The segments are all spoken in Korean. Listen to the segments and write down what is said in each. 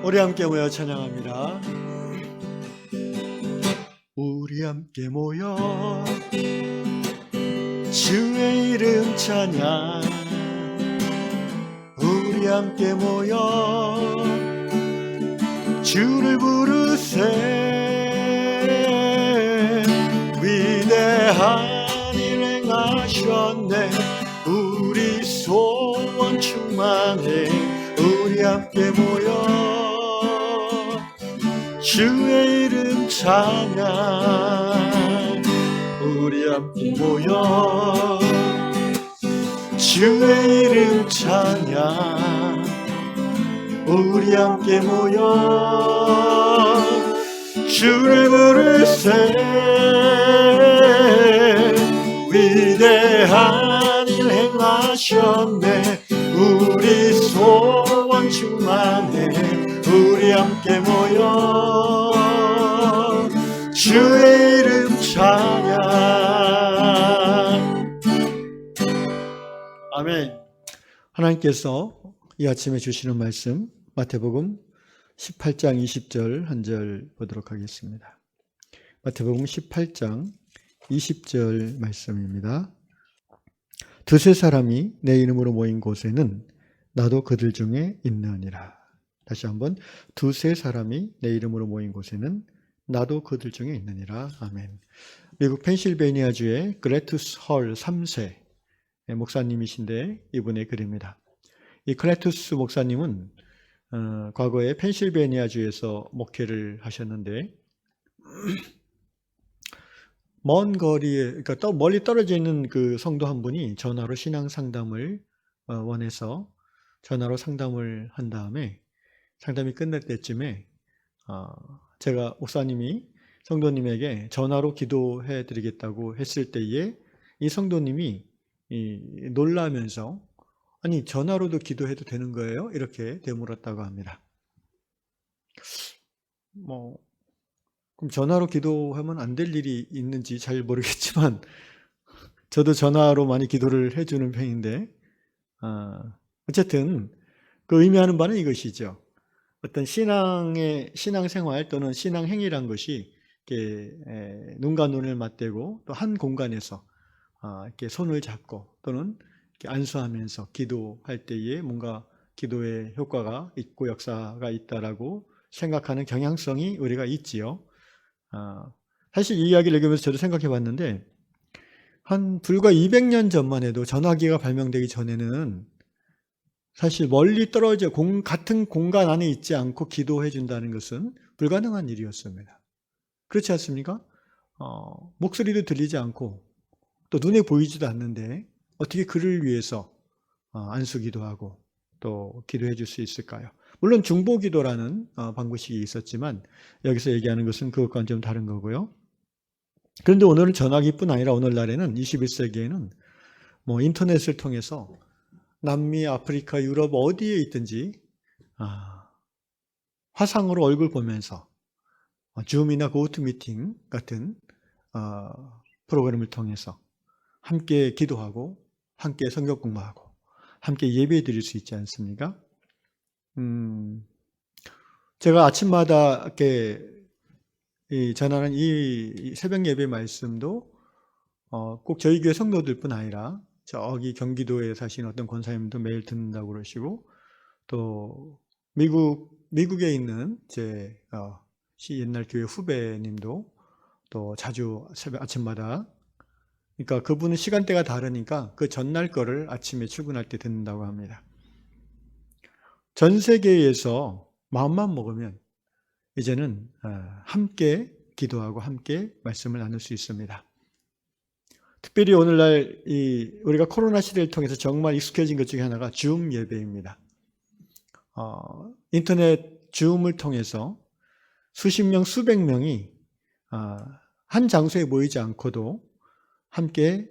우리 함께 모여 찬양합니다. 우리 함께 모여 주의 이름 찬양. 우리 함께 모여 주를 부르세. 위대한 일 행하셨네. 우리 소원 충만해. 우리 함께 모여 주의 이름 찬양. 우리 함께 모여 주의 이름 찬양. 우리 함께 모여 주를 부르세. 위대한 일 행하셨네. 우리 소원 충만해. 우리 함께 모여 주의 이름 찬양. 아멘. 하나님께서 이 아침에 주시는 말씀 마태복음 18장 20절 한 절 보도록 하겠습니다. 마태복음 18장 20절 말씀입니다. 두세 사람이 내 이름으로 모인 곳에는 나도 그들 중에 있느니라. 다시 한번, 두세 사람이 내 이름으로 모인 곳에는 나도 그들 중에 있느니라. 아멘. 미국 펜실베이니아주의 그레투스 헐 3세 목사님이신데 이분의 글입니다. 이 그레투스 목사님은 과거에 펜실베이니아주에서 목회를 하셨는데 먼 거리에, 그러니까 또 멀리 떨어져 있는 그 성도 한 분이 전화로 신앙 상담을 원해서 전화로 상담을 한 다음에 상담이 끝날 때쯤에 제가 목사님이 성도님에게 전화로 기도해 드리겠다고 했을 때에 이 성도님이 놀라면서 아니 전화로도 기도해도 되는 거예요? 이렇게 되물었다고 합니다. 그럼 전화로 기도하면 안 될 일이 있는지 잘 모르겠지만 저도 전화로 많이 기도를 해주는 편인데 어쨌든 그 의미하는 바는 이것이죠. 어떤 신앙생활 또는 신앙행위란 것이 이렇게 눈과 눈을 맞대고 또 한 공간에서 이렇게 손을 잡고 또는 이렇게 안수하면서 기도할 때에 뭔가 기도의 효과가 있고 역사가 있다라고 생각하는 경향성이 우리가 있지요. 사실 이 이야기를 읽으면서 저도 생각해 봤는데 한 불과 200년 전만 해도 전화기가 발명되기 전에는 사실 멀리 떨어져 같은 공간 안에 있지 않고 기도해 준다는 것은 불가능한 일이었습니다. 그렇지 않습니까? 목소리도 들리지 않고 또 눈에 보이지도 않는데 어떻게 그를 위해서 안수기도 하고 또 기도해 줄 수 있을까요? 물론 중보기도라는 방법이 있었지만 여기서 얘기하는 것은 그것과는 좀 다른 거고요. 그런데 오늘은 전화기뿐 아니라 오늘날에는 21세기에는 인터넷을 통해서 남미, 아프리카, 유럽 어디에 있든지 화상으로 얼굴 보면서 줌이나 고토미팅 같은 프로그램을 통해서 함께 기도하고 함께 성경 공부하고 함께 예배 드릴 수 있지 않습니까? 제가 아침마다 이렇게 전하는 이 새벽 예배 말씀도 꼭 저희 교회 성도들뿐 아니라 저기 경기도에 사시는 어떤 권사님도 매일 듣는다고 그러시고 또 미국에 있는 제 옛날 교회 후배님도 또 자주 새벽 아침마다, 그러니까 그분은 시간대가 다르니까 그 전날 거를 아침에 출근할 때 듣는다고 합니다. 전 세계에서 마음만 먹으면 이제는 함께 기도하고 함께 말씀을 나눌 수 있습니다. 특별히 오늘날 우리가 코로나 시대를 통해서 정말 익숙해진 것 중에 하나가 줌 예배입니다. 인터넷 줌을 통해서 수십 명, 수백 명이 한 장소에 모이지 않고도 함께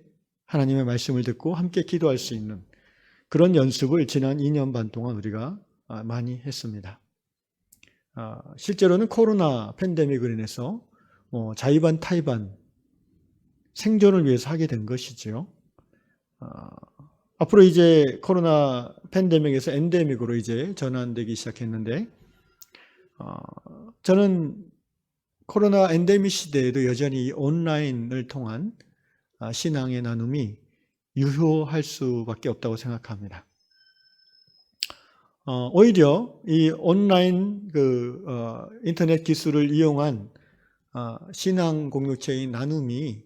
하나님의 말씀을 듣고 함께 기도할 수 있는 그런 연습을 지난 2년 반 동안 우리가 많이 했습니다. 실제로는 코로나 팬데믹으로 인해서 자의반 타의반 생존을 위해서 하게 된 것이죠. 앞으로 이제 코로나 팬데믹에서 엔데믹으로 이제 전환되기 시작했는데 저는 코로나 엔데믹 시대에도 여전히 온라인을 통한 신앙의 나눔이 유효할 수밖에 없다고 생각합니다. 오히려 이 온라인 인터넷 기술을 이용한 신앙 공동체의 나눔이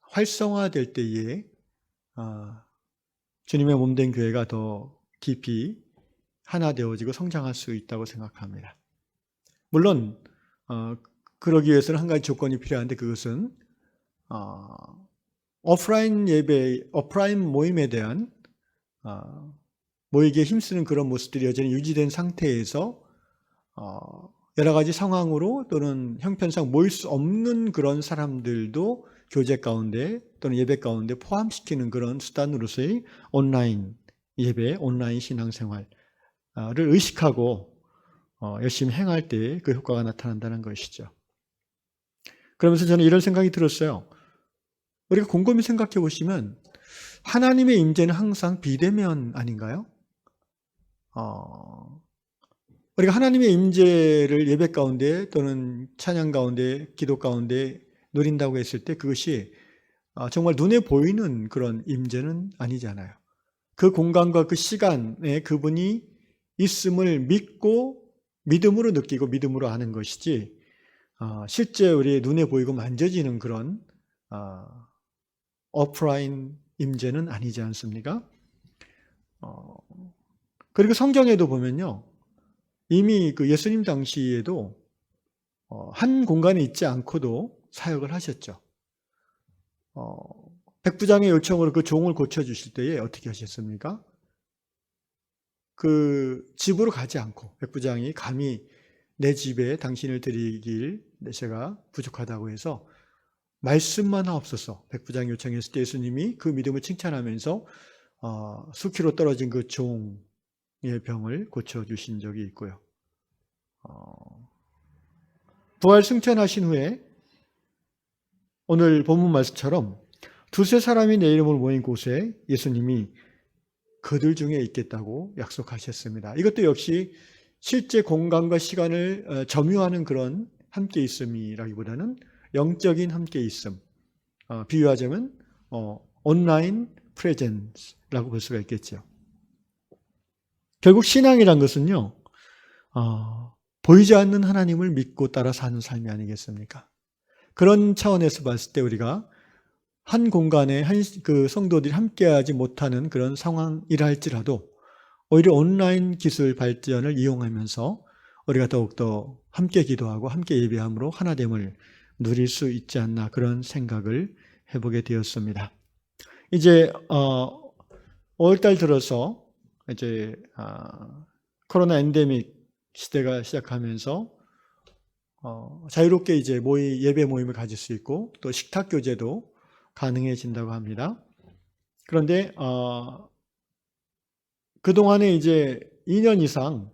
활성화될 때에 주님의 몸된 교회가 더 깊이 하나 되어지고 성장할 수 있다고 생각합니다. 물론 그러기 위해서는 한 가지 조건이 필요한데, 그것은 오프라인 예배, 오프라인 모임에 대한 모이기에 힘쓰는 그런 모습들이 여전히 유지된 상태에서 여러 가지 상황으로 또는 형편상 모일 수 없는 그런 사람들도 교제 가운데 또는 예배 가운데 포함시키는 그런 수단으로서의 온라인 예배, 온라인 신앙생활을 의식하고 열심히 행할 때 그 효과가 나타난다는 것이죠. 그러면서 저는 이런 생각이 들었어요. 우리가 곰곰이 생각해 보시면 하나님의 임재는 항상 비대면 아닌가요? 우리가 하나님의 임재를 예배 가운데 또는 찬양 가운데, 기도 가운데 누린다고 했을 때 그것이 정말 눈에 보이는 그런 임재는 아니잖아요. 그 공간과 그 시간에 그분이 있음을 믿고 믿음으로 느끼고 믿음으로 아는 것이지, 실제 우리의 눈에 보이고 만져지는 그런 오프라인 임재는 아니지 않습니까? 그리고 성경에도 보면요, 이미 그 예수님 당시에도 한 공간에 있지 않고도 사역을 하셨죠. 백부장의 요청으로 그 종을 고쳐주실 때에 어떻게 하셨습니까? 그 집으로 가지 않고, 백부장이 감히 내 집에 당신을 드리길 제가 부족하다고 해서 말씀만 하옵소서, 백부장이 요청했을 때 예수님이 그 믿음을 칭찬하면서 수키로 떨어진 그 종의 병을 고쳐주신 적이 있고요. 부활 승천하신 후에 오늘 본문 말씀처럼 두세 사람이 내 이름으로 모인 곳에 예수님이 그들 중에 있겠다고 약속하셨습니다. 이것도 역시 실제 공간과 시간을 점유하는 그런 함께 있음이라기보다는 영적인 함께 있음, 비유하자면 온라인 프레젠스라고 볼 수가 있겠죠. 결국 신앙이란 것은요, 보이지 않는 하나님을 믿고 따라 사는 삶이 아니겠습니까? 그런 차원에서 봤을 때 우리가 한 공간에 그 성도들이 함께하지 못하는 그런 상황이라 할지라도 오히려 온라인 기술 발전을 이용하면서 우리가 더욱더 함께 기도하고 함께 예배함으로 하나됨을 누릴 수 있지 않나, 그런 생각을 해보게 되었습니다. 이제 5월달 들어서 이제 코로나 엔데믹 시대가 시작하면서 자유롭게 이제 예배 모임을 가질 수 있고 또 식탁 교제도 가능해진다고 합니다. 그런데 그동안에 이제 2년 이상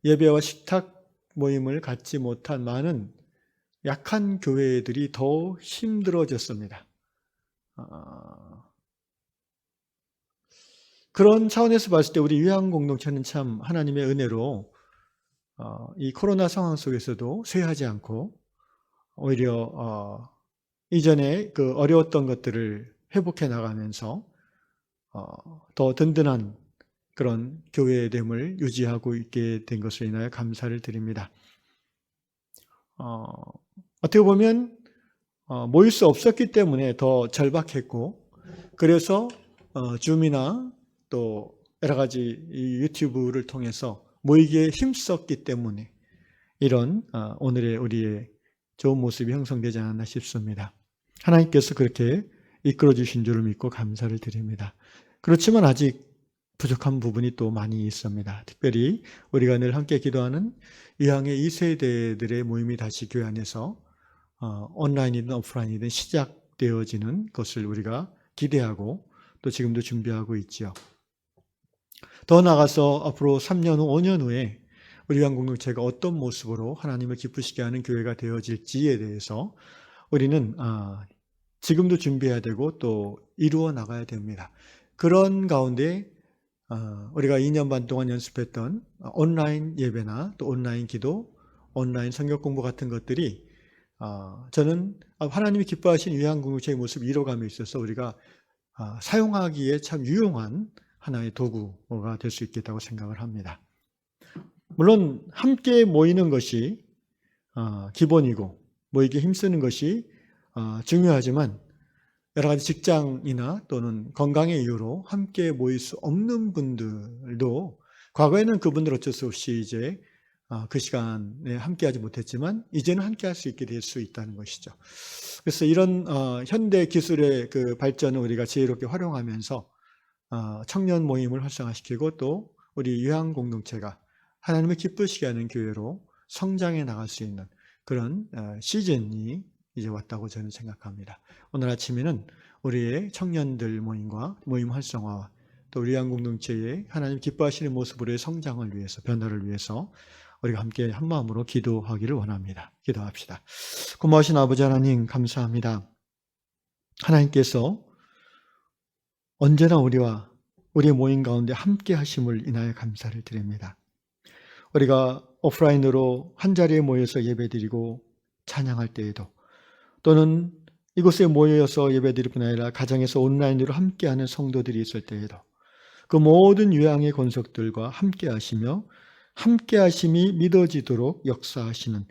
예배와 식탁 모임을 갖지 못한 많은 약한 교회들이 더 힘들어졌습니다. 그런 차원에서 봤을 때 우리 유한 공동체는 참 하나님의 은혜로 이 코로나 상황 속에서도 쇠하지 않고 오히려 이전에 그 어려웠던 것들을 회복해 나가면서 더 든든한 그런 교회됨을 유지하고 있게 된 것으로 인하여 감사를 드립니다. 어떻게 보면 모일 수 없었기 때문에 더 절박했고, 그래서 줌이나 또 여러 가지 유튜브를 통해서 모이기에 힘썼기 때문에 이런 오늘의 우리의 좋은 모습이 형성되지 않았나 싶습니다. 하나님께서 그렇게 이끌어 주신 줄을 믿고 감사를 드립니다. 그렇지만 아직 부족한 부분이 또 많이 있습니다. 특별히 우리가 늘 함께 기도하는 이항의 2세대들의 모임이 다시 교회 안에서 온라인이든 오프라인이든 시작되어지는 것을 우리가 기대하고 또 지금도 준비하고 있죠. 더 나아가서 앞으로 3년 후, 5년 후에 우리 유한 공동체가 어떤 모습으로 하나님을 기쁘시게 하는 교회가 되어질지에 대해서 우리는 지금도 준비해야 되고 또 이루어 나가야 됩니다. 그런 가운데 우리가 2년 반 동안 연습했던 온라인 예배나 또 온라인 기도, 온라인 성경 공부 같은 것들이 저는 하나님이 기뻐하신 요한공동체의 모습 이뤄감에 있어서 우리가 사용하기에 참 유용한 하나의 도구가 될 수 있겠다고 생각을 합니다. 물론 함께 모이는 것이 기본이고 모이기 힘쓰는 것이 중요하지만 여러 가지 직장이나 또는 건강의 이유로 함께 모일 수 없는 분들도 과거에는 그분들 어쩔 수 없이 이제 그 시간에 함께하지 못했지만 이제는 함께할 수 있게 될 수 있다는 것이죠. 그래서 이런 현대 기술의 그 발전을 우리가 지혜롭게 활용하면서 청년 모임을 활성화시키고 또 우리 요한 공동체가 하나님을 기쁘시게 하는 교회로 성장해 나갈 수 있는 그런 시즌이 이제 왔다고 저는 생각합니다. 오늘 아침에는 우리의 청년들 모임과 모임 활성화와 또 우리 요한 공동체의 하나님 기뻐하시는 모습으로의 성장을 위해서, 변화를 위해서 우리가 함께 한 마음으로 기도하기를 원합니다. 기도합시다. 고마우신 아버지 하나님 감사합니다. 하나님께서 언제나 우리와 우리의 모임 가운데 함께 하심을 인하여 감사를 드립니다. 우리가 오프라인으로 한자리에 모여서 예배드리고 찬양할 때에도 또는 이곳에 모여서 예배드릴 뿐 아니라 가정에서 온라인으로 함께하는 성도들이 있을 때에도 그 모든 유양의 권속들과 함께하시며 함께하심이 믿어지도록 역사하시는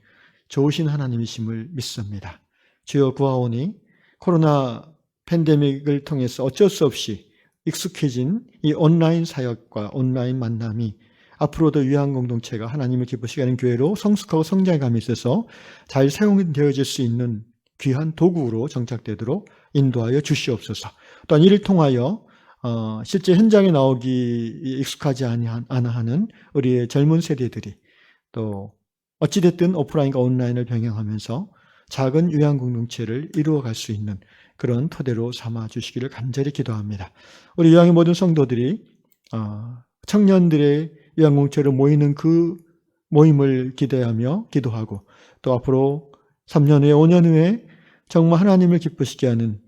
좋으신 하나님이심을 믿습니다. 주여 구하오니 코로나 팬데믹을 통해서 어쩔 수 없이 익숙해진 이 온라인 사역과 온라인 만남이 앞으로도 유한 공동체가 하나님을 기쁘시게 하는 교회로 성숙하고 성장감에 있어서 잘 사용되어질 수 있는 귀한 도구로 정착되도록 인도하여 주시옵소서. 또한 이를 통하여 실제 현장에 나오기 익숙하지 않아 하는 우리의 젊은 세대들이 또 어찌됐든 오프라인과 온라인을 병행하면서 작은 요한 공동체를 이루어갈 수 있는 그런 토대로 삼아 주시기를 간절히 기도합니다. 우리 요한의 모든 성도들이 청년들의 요한 공동체로 모이는 그 모임을 기대하며 기도하고 또 앞으로 3년 후에 5년 후에 정말 하나님을 기쁘시게 하는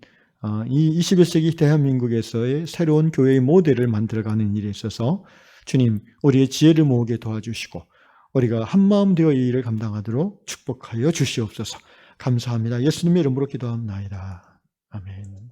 이 21세기 대한민국에서의 새로운 교회의 모델을 만들어가는 일에 있어서 주님 우리의 지혜를 모으게 도와주시고 우리가 한마음 되어 이 일을 감당하도록 축복하여 주시옵소서. 감사합니다. 예수님의 이름으로 기도합니다. 아멘.